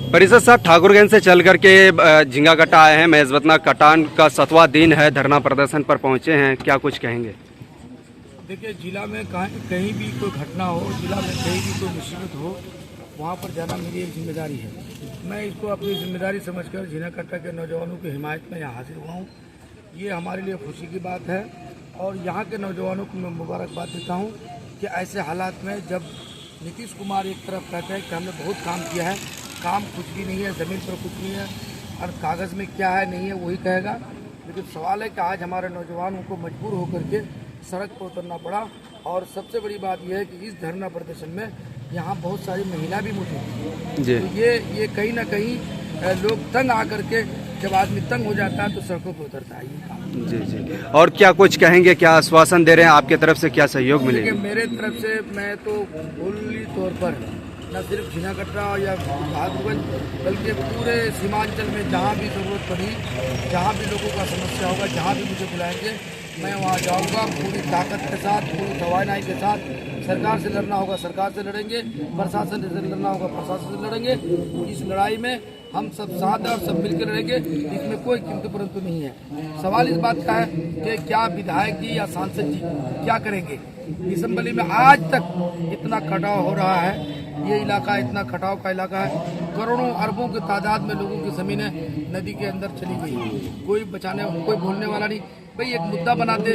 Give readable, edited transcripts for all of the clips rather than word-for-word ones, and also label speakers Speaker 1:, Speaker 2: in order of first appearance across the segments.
Speaker 1: परिषद साहब, ठाकुरगंज से चल करके झिंगा कट्टा आए हैं। मेजबतना कटान का 7वां दिन है, धरना प्रदर्शन पर पहुंचे हैं, क्या कुछ कहेंगे?
Speaker 2: देखिए, जिला में कहीं भी कोई घटना हो, जिला में कहीं भी कोई मुसीबत हो, वहाँ पर जाना मेरी एक जिम्मेदारी है। मैं इसको अपनी जिम्मेदारी समझकर झिंगा कट्टा के नौजवानों की हिमायत में यहाँ हाजिर हुआ हूँ। ये हमारे लिए खुशी की बात है और यहाँ के नौजवानों को मैं मुबारकबाद देता हूँ कि ऐसे हालात में जब नीतीश कुमार एक तरफ कहते हैं कि हमने बहुत काम किया है, काम कुछ भी नहीं है, ज़मीन पर कुछ नहीं है और कागज़ में क्या है नहीं है वही कहेगा। लेकिन सवाल है कि आज हमारे नौजवानों को मजबूर होकर के सड़क पर उतरना पड़ा और सबसे बड़ी बात यह है कि इस धरना प्रदर्शन में यहाँ बहुत सारी महिला भी मौजूद थी। तो ये कहीं ना कहीं लोग तंग आकर के, जब आदमी तंग हो जाता है तो सड़कों पर उतरता है ये काम।
Speaker 1: जी। और क्या कुछ कहेंगे, क्या आश्वासन दे रहे हैं, आपके तरफ से क्या सहयोग मिलेगा?
Speaker 2: मेरे तरफ से मैं तो खुली तौर पर न सिर्फ झिंगा कट्टा या बहादुरगंज बल्कि पूरे सीमांचल में जहाँ भी ज़रूरत पड़ी, जहाँ भी लोगों का समस्या होगा, जहाँ भी मुझे बुलाएंगे मैं वहाँ जाऊँगा पूरी ताकत के साथ, पूरी तवानाई के साथ। सरकार से लड़ना होगा सरकार से लड़ेंगे, प्रशासन से लड़ना होगा प्रशासन से लड़ेंगे। इस लड़ाई में हम सब साथ हैं और सब मिलकर लड़ेंगे, इसमें कोई किंतु परंतु नहीं है। सवाल इस बात का है कि क्या विधायक जी या सांसद जी क्या करेंगे। इस असेंबली में आज तक इतना कटाव हो रहा है, ये इलाका इतना कटाव का इलाका है, करोड़ों अरबों की तादाद में लोगों की ज़मीनें नदी के अंदर चली गई, कोई बचाने कोई बोलने वाला नहीं। भाई एक मुद्दा बनाते,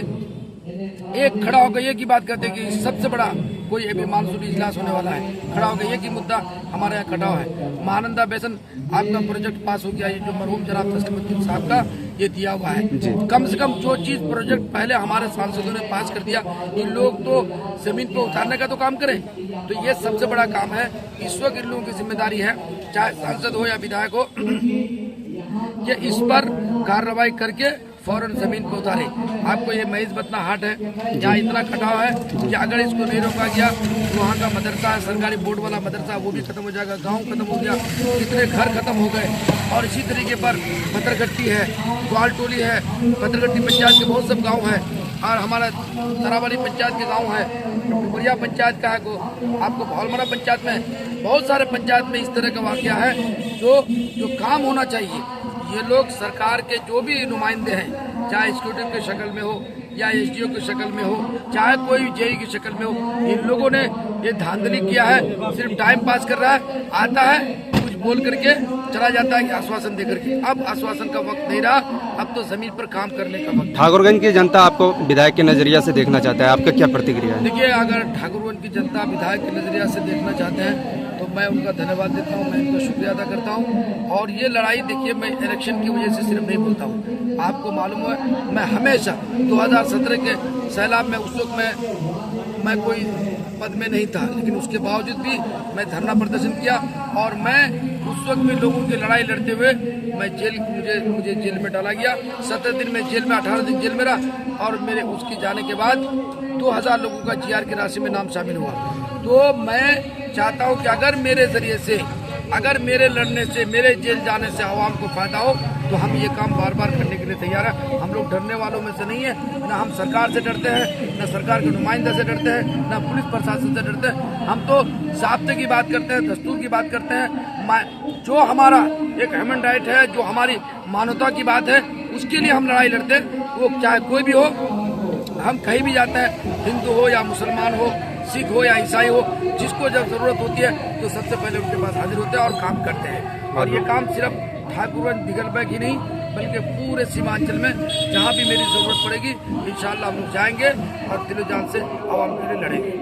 Speaker 2: एक खड़ा होकर एक ही बात करते कि सबसे बड़ा कोई अभी मानसून इजलास होने वाला है, खड़ा होकर एक ही मुद्दा हमारे यहाँ कटाव है। महानंदा बेसन आपका प्रोजेक्ट पास हो गया, ये जो मरहूम जनाब तस्लीमुद्दीन साहब का ये दिया हुआ है। कम से कम जो चीज प्रोजेक्ट पहले हमारे सांसदों ने पास कर दिया, इन लोग तो जमीन पर उतारने का तो काम करें। तो ये सबसे बड़ा काम है, इस वक्त इन लोगों की जिम्मेदारी है, चाहे सांसद हो या विधायक हो, ये इस पर कार्रवाई करके फौरन जमीन को उतारे। आपको ये मेजबतना हाट है, जहाँ इतना कटाव है कि अगर इसको नहीं रोका गया तो वहाँ का मदरसा है, सरकारी बोर्ड वाला मदरसा, वो भी खत्म हो जाएगा, गांव खत्म हो गया, कितने घर खत्म हो गए। और इसी तरीके पर पत्थरगट्टी है, ग्वालटोली है, पत्थरगट्टी पंचायत के बहुत सब गाँव है और हमारा तरावली पंचायत के गाँव है, टुकरिया पंचायत का है, को आपको भौलमरा पंचायत में, बहुत सारे पंचायत में इस तरह का वाकया है जो काम होना चाहिए। ये लोग सरकार के जो भी नुमाइंदे हैं, चाहे एग्जीक्यूटिव की शक्ल में हो या एसडीओ की शक्ल में हो, चाहे कोई जेई की शक्ल में हो, इन लोगों ने ये धांधली किया है। सिर्फ टाइम पास कर रहा है, आता है कुछ बोल करके चला जाता है कि आश्वासन दे करके। अब आश्वासन का वक्त नहीं रहा, अब तो जमीन पर काम करने का वक्त।
Speaker 1: ठाकुरगंज की जनता आपको विधायक के नजरिया से देखना चाहता है, आपका क्या प्रतिक्रिया है?
Speaker 2: देखिए, अगर ठाकुरगंज की जनता विधायक के नजरिया से देखना चाहते हैं तो मैं उनका धन्यवाद देता हूं, मैं उनका शुक्रिया अदा करता हूं। और ये लड़ाई देखिए, मैं इलेक्शन की वजह से सिर्फ नहीं बोलता हूं, आपको मालूम है मैं हमेशा 2017 के सैलाब में उस वक्त मैं कोई पद में नहीं था, लेकिन उसके बावजूद भी मैं धरना प्रदर्शन किया और मैं उस वक्त भी लोगों की लड़ाई लड़ते हुए मैं मुझे जेल में डाला गया। 17 दिन में जेल में, 18 दिन जेल में रहा और मेरे उसके जाने के बाद 2000 लोगों का जीआर की राशि में नाम शामिल हुआ। तो मैं चाहता हूं कि अगर मेरे जरिए से, अगर मेरे लड़ने से, मेरे जेल जाने से आवाम को फायदा हो तो हम ये काम बार बार करने के लिए तैयार है। हम लोग डरने वालों में से नहीं है, ना हम सरकार से डरते हैं, ना सरकार के नुमाइंदे से डरते हैं, ना पुलिस प्रशासन से डरते हैं। हम तो ज़ाब्ते की बात करते हैं, दस्तूर की बात करते हैं, जो हमारा एक ह्यूमन राइट है, जो हमारी मानवता की बात है, उसके लिए हम लड़ाई लड़ते हैं। वो चाहे कोई भी हो, हम कहीं भी जाते हैं, हिंदू हो या मुसलमान हो, सिख हो या ईसाई हो, जिसको जब जरूरत होती है तो सबसे पहले उनके पास हाजिर होते हैं और काम करते हैं। और ये काम सिर्फ ठाकुरगंज दिगलबैग ही नहीं बल्कि पूरे सीमांचल में जहाँ भी मेरी जरूरत पड़ेगी इंशाअल्लाह हम लोग जाएंगे और दिलो जान से आवाम के लिए लड़ेंगे।